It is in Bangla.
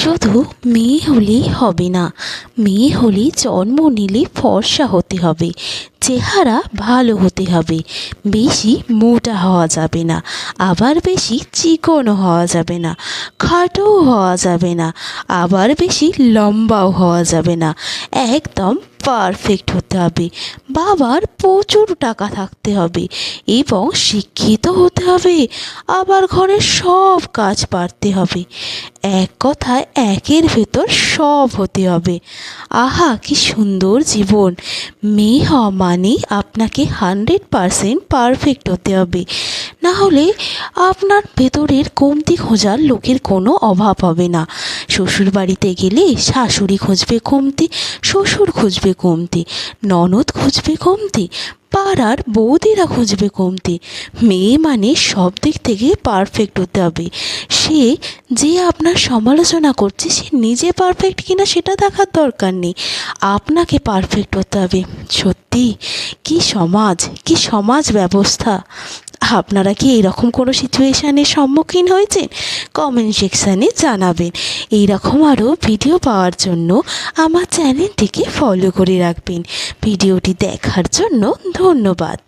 শুধু মেয়ে হলেই হবে না, মেয়ে হলে জন্ম নিলে ফর্সা হতে হবে, চেহারা ভালো হতে হবে, বেশি মোটা হওয়া যাবে না, আবার বেশি চিকনও হওয়া যাবে না, খাটোও হওয়া যাবে না, আবার বেশি লম্বাও হওয়া যাবে না, একদম পারফেক্ট হতে হবে। বাবার প্রচুর টাকা থাকতে হবে এবং শিক্ষিত হতে হবে, আবার ঘরের সব কাজ পারতে হবে। এক কথায় একের ভেতর সব হতে হবে। আহা, কি সুন্দর জীবন! মেয়ে হওয়া মানে আপনাকে 100% পারফেক্ট হতে হবে, না হলে আপনার ভেতরের কমতি খোঁজার লোকের কোনো অভাব হবে না। শ্বশুর বাড়িতে গেলে শাশুড়ি খুঁজবে কমতি, শ্বশুর খুঁজবে কমতি, ননদ খুঁজবে কমতি, পাড়ার বৌদিরা খুঁজবে কমতি। মেয়ে মানে সব দিক থেকে পারফেক্ট হতে হবে। সে যে আপনার সমালোচনা করছে সে নিজে পারফেক্ট কিনা সেটা দেখার দরকার নেই, আপনাকে পারফেক্ট হতে হবে। সত্যি কি সমাজ, কি সমাজ ব্যবস্থা! আপনারা কি এইরকম কোনো সিচুয়েশানের সম্মুখীন হয়েছেন? কমেন্ট সেকশানে জানাবেন। এইরকম আরও ভিডিও পাওয়ার জন্য আমার চ্যানেলটিকে ফলো করে রাখবেন। ভিডিওটি দেখার জন্য ধন্যবাদ।